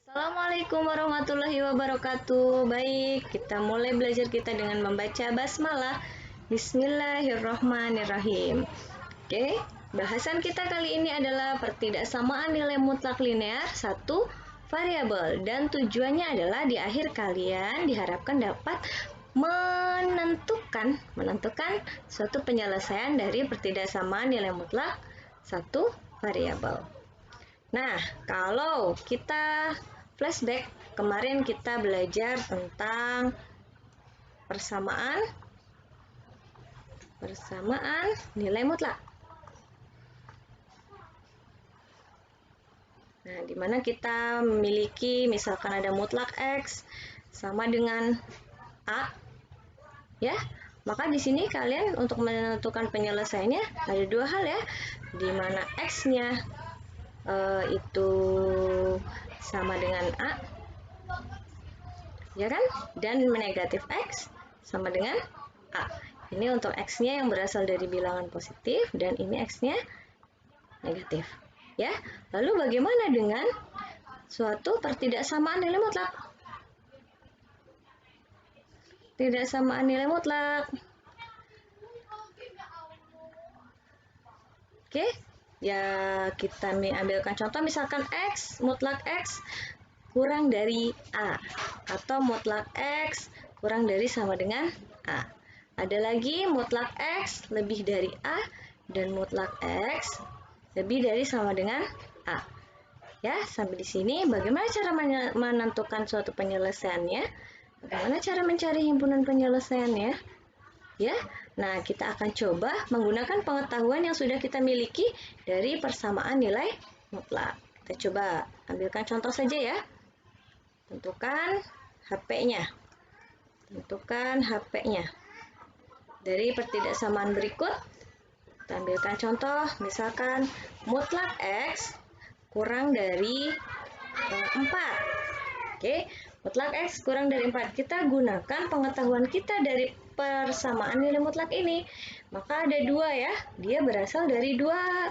Assalamualaikum warahmatullahi wabarakatuh. Baik, kita mulai belajar kita dengan membaca basmalah. Bismillahirrahmanirrahim. Oke, bahasan kita kali ini adalah pertidaksamaan nilai mutlak linear satu variabel, dan tujuannya adalah di akhir kalian diharapkan dapat menentukan suatu penyelesaian dari pertidaksamaan nilai mutlak satu variabel. Nah, kalau kita flashback, kemarin kita belajar tentang persamaan nilai mutlak. Nah, di mana kita memiliki misalkan ada mutlak X sama dengan A, ya. Maka di sini kalian untuk menentukan penyelesaiannya ada dua hal ya, di mana X-nya itu sama dengan A, ya kan? Dan negatif X sama dengan A. Ini untuk X-nya yang berasal dari bilangan positif dan ini X-nya negatif, ya. Lalu bagaimana dengan suatu pertidaksamaan nilai mutlak? Pertidaksamaan nilai mutlak. Oke, ya kita ambilkan contoh misalkan X, mutlak X kurang dari A, atau mutlak X kurang dari sama dengan A. Ada lagi mutlak X lebih dari A dan mutlak X lebih dari sama dengan A. Ya, sampai di sini bagaimana cara menentukan suatu penyelesaiannya? Bagaimana cara mencari himpunan penyelesaiannya? Ya, nah kita akan coba menggunakan pengetahuan yang sudah kita miliki dari persamaan nilai mutlak. Kita coba ambilkan contoh saja ya. Tentukan HP-nya. Dari pertidaksamaan berikut, kita ambilkan contoh, misalkan mutlak X kurang dari 4. Oke, mutlak X kurang dari 4. Kita gunakan pengetahuan kita dari persamaan nilai mutlak ini. Maka ada dua ya, dia berasal dari dua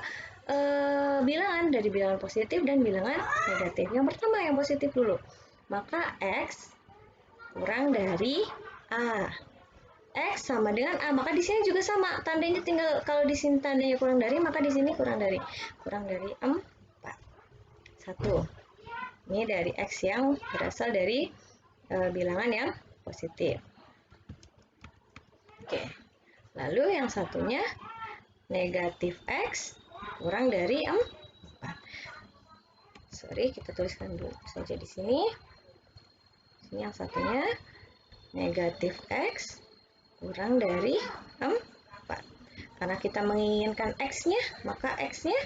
bilangan, dari bilangan positif dan bilangan negatif. Yang pertama yang positif dulu. Maka X kurang dari A. X sama dengan A, maka di sini juga sama. Tandanya tinggal, kalau di sini tandanya kurang dari, maka di sini kurang dari 4. 1. Ini dari X yang berasal dari bilangan yang positif. Oke. Lalu yang satunya negatif X kurang dari 4. Sorry, kita tuliskan dulu saja di sini. Ini yang satunya negatif X kurang dari 4. Karena kita menginginkan X-nya, maka X-nya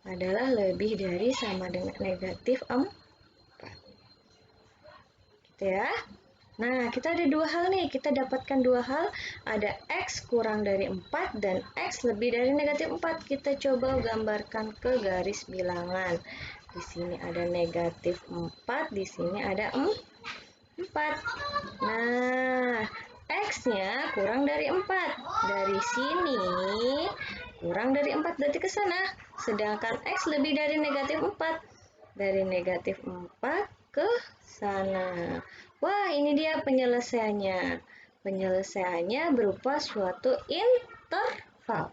adalah lebih dari sama dengan negatif 4. Ya. Nah, kita ada dua hal nih, kita dapatkan dua hal, ada X kurang dari 4 dan X lebih dari negatif 4. Kita coba gambarkan ke garis bilangan. Di sini ada negatif 4, di sini ada 4. Nah, X-nya kurang dari 4. Dari sini kurang dari 4, berarti ke sana. Sedangkan X lebih dari negatif 4. Dari negatif 4 ke sana. Wah, ini dia penyelesaiannya. Penyelesaiannya berupa suatu interval.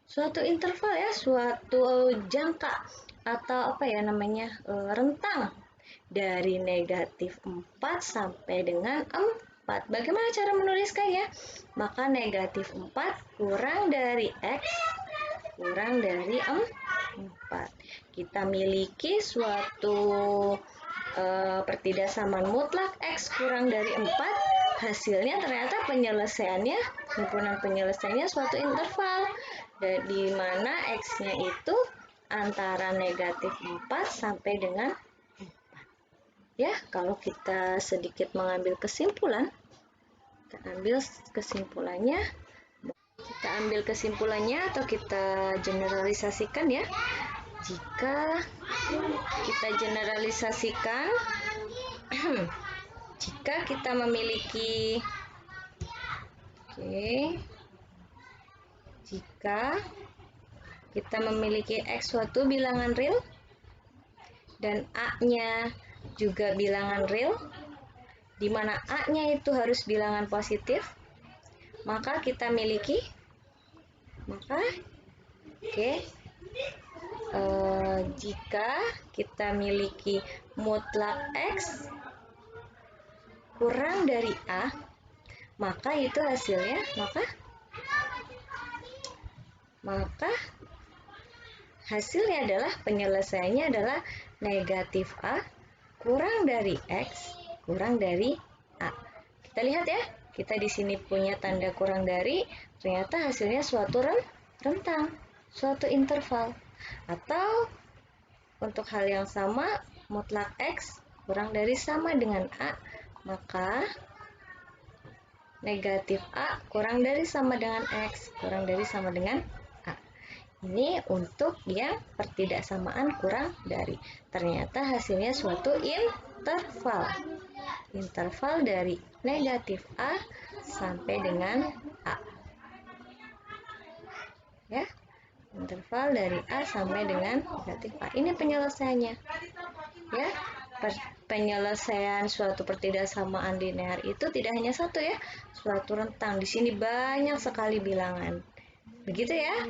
Suatu interval ya, suatu jangka atau apa ya namanya, rentang dari negatif 4 sampai dengan 4. Bagaimana cara menuliskannya? Maka negatif 4 kurang dari X kurang dari 4. Kita miliki suatu pertidaksamaan mutlak X kurang dari 4. Hasilnya ternyata penyelesaiannya, himpunan penyelesaiannya suatu interval, di mana X-nya itu antara negatif 4 sampai dengan 4. Ya, kalau kita sedikit mengambil kesimpulan, kita ambil kesimpulannya atau kita generalisasikan ya. Jika kita generalisasikan, jika kita memiliki jika kita memiliki X suatu bilangan real dan A-nya juga bilangan real, di mana A-nya itu harus bilangan positif, maka kita miliki, jika kita miliki mutlak X kurang dari A, maka itu hasilnya, maka hasilnya adalah penyelesaiannya adalah negatif A kurang dari X kurang dari A. Kita lihat ya, kita di sini punya tanda kurang dari, ternyata hasilnya suatu rentang, suatu interval. Atau untuk hal yang sama, mutlak X kurang dari sama dengan A, maka negatif A kurang dari sama dengan X kurang dari sama dengan A. Ini untuk yang pertidaksamaan kurang dari. Ternyata hasilnya suatu interval dari negatif A sampai dengan A. Ya, interval dari A sampai dengan negatif A. Ini penyelesaiannya. Ya, penyelesaian suatu pertidaksamaan linear itu tidak hanya satu ya, suatu rentang. Di sini banyak sekali bilangan. Begitu ya?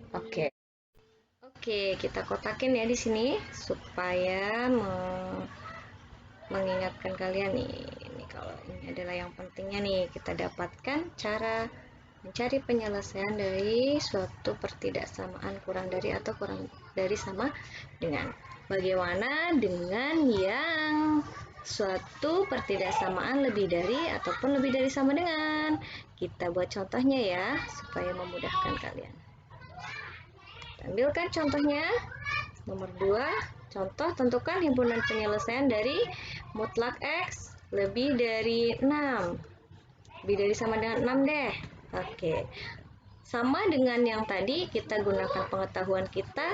Oke, kita kotakin ya di sini supaya mengingatkan kalian nih. Ini kalau ini adalah yang pentingnya nih, kita dapatkan cara mencari penyelesaian dari suatu pertidaksamaan kurang dari atau kurang dari sama dengan. Bagaimana dengan yang suatu pertidaksamaan lebih dari ataupun lebih dari sama dengan? Kita buat contohnya ya, supaya memudahkan kalian. Ambilkan contohnya. Nomor 2, contoh tentukan himpunan penyelesaian dari mutlak X lebih dari 6. Lebih dari sama dengan 6 deh. Oke. Sama dengan yang tadi, kita gunakan pengetahuan kita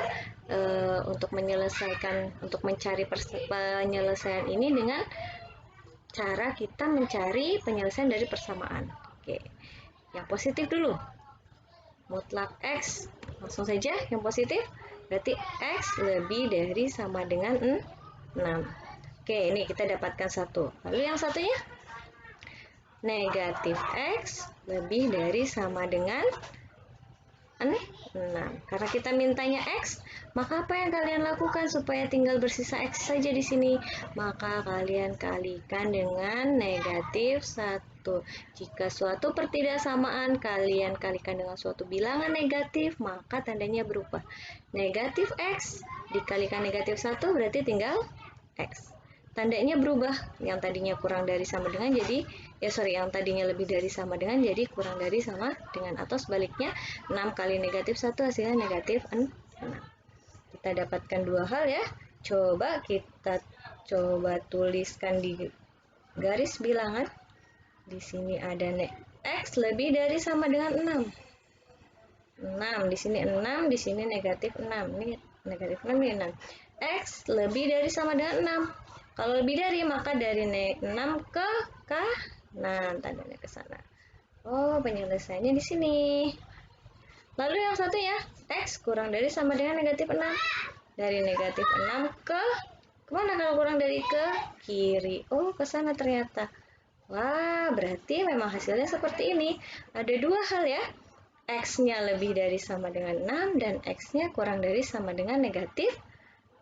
untuk mencari penyelesaian ini dengan cara kita mencari penyelesaian dari persamaan. Oke. Yang positif dulu. Mutlak X, langsung saja yang positif, berarti X lebih dari sama dengan 6. Oke, ini kita dapatkan 1. Lalu yang satunya, negatif X lebih dari sama dengan 6. Karena kita mintanya X, maka apa yang kalian lakukan supaya tinggal bersisa X saja di sini? Maka kalian kalikan dengan negatif 1. Jika suatu pertidaksamaan kalian kalikan dengan suatu bilangan negatif, maka tandanya berubah. Negatif X dikalikan negatif 1 berarti tinggal X. Tandanya berubah. Yang tadinya kurang dari sama dengan yang tadinya lebih dari sama dengan jadi kurang dari sama dengan, atau sebaliknya 6 kali negatif 1 hasilnya negatif 6. Kita dapatkan dua hal ya. Kita coba tuliskan di garis bilangan. Di sini ada X lebih dari sama dengan 6. 6, di sini 6, di sini negatif 6. Ini negatif 6, ini 6. X lebih dari sama dengan 6. Kalau lebih dari, maka dari 6 ke kanan, tandanya ke sana. Oh, penyelesaiannya di sini. Lalu yang satunya, X kurang dari sama dengan negatif 6. Dari negatif 6 ke kemana kalau kurang dari? Ke kiri. Oh, ke sana ternyata. Wah, berarti memang hasilnya seperti ini. Ada dua hal ya. X-nya lebih dari sama dengan 6 dan X-nya kurang dari sama dengan negatif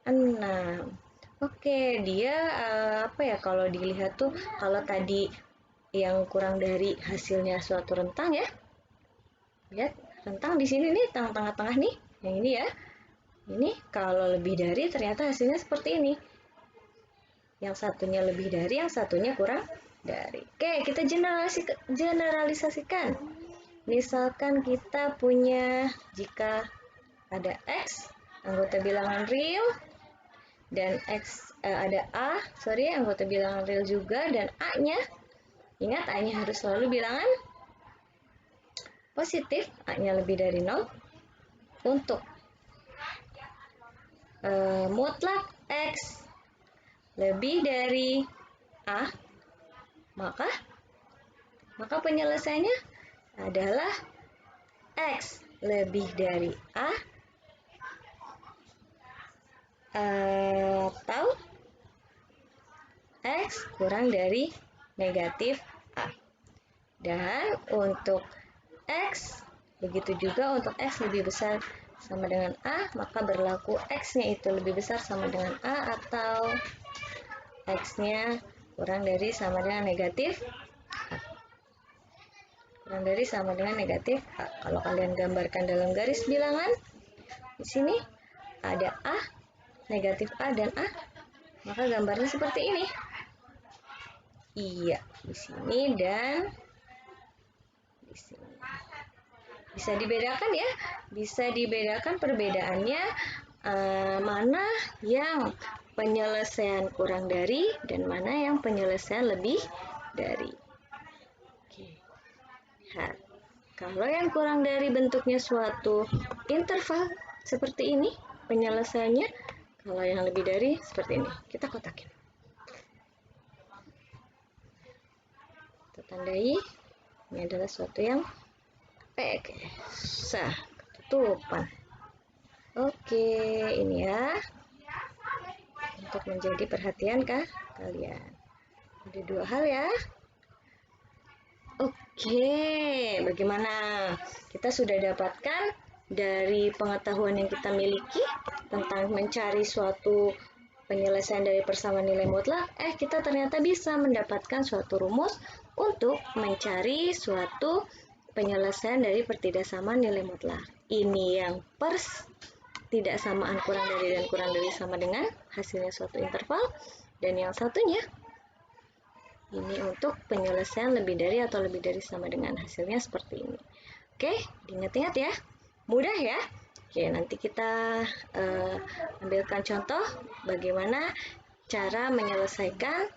6. Oke, dia kalau dilihat tuh, kalau tadi yang kurang dari hasilnya suatu rentang ya. Lihat, rentang di sini nih, tengah-tengah nih. Yang ini ya. Ini kalau lebih dari ternyata hasilnya seperti ini. Yang satunya lebih dari, yang satunya kurang dari. Oke, kita generalisasikan. Misalkan kita punya, jika ada X, anggota bilangan real, dan ada anggota bilangan real juga, dan A-nya, ingat A-nya harus selalu bilangan positif, A-nya lebih dari 0. Untuk mutlak X lebih dari A, maka penyelesaiannya adalah X lebih dari A atau X kurang dari negatif A. Dan untuk X, begitu juga untuk X lebih besar sama dengan A, maka berlaku X-nya itu lebih besar sama dengan A atau X-nya kurang dari sama dengan negatif A. Kurang dari sama dengan negatif A. Kalau kalian gambarkan dalam garis bilangan, di sini ada A, negatif A dan A, maka gambarnya seperti ini. Iya, di sini dan di sini. Bisa dibedakan ya, bisa dibedakan perbedaannya mana yang penyelesaian kurang dari dan mana yang penyelesaian lebih dari. Oke. Lihat. Kalau yang kurang dari bentuknya suatu interval seperti ini penyelesaiannya, kalau yang lebih dari seperti ini. Kita kotakin. Kita tandai ini adalah suatu yang oke, sah, ketutupan. Oke, ini ya. Untuk menjadi perhatian kah kalian. Ada dua hal ya. Oke, bagaimana? Kita sudah dapatkan dari pengetahuan yang kita miliki tentang mencari suatu penyelesaian dari persamaan nilai mutlak. Kita ternyata bisa mendapatkan suatu rumus untuk mencari suatu penyelesaian dari pertidaksamaan nilai mutlak. Ini yang tidak samaan kurang dari dan kurang dari sama dengan hasilnya suatu interval. Dan yang satunya ini untuk penyelesaian lebih dari atau lebih dari sama dengan hasilnya seperti ini. Oke, diingat-ingat ya. Mudah ya. Oke, nanti kita ambilkan contoh bagaimana cara menyelesaikan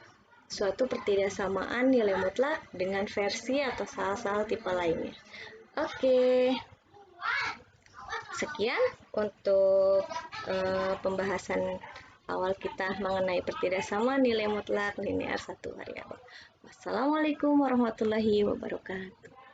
suatu pertidaksamaan nilai mutlak dengan versi atau salah-salah tipe lainnya. Oke. Sekian untuk pembahasan awal kita mengenai pertidaksamaan nilai mutlak linear satu variabel. Wassalamualaikum warahmatullahi wabarakatuh.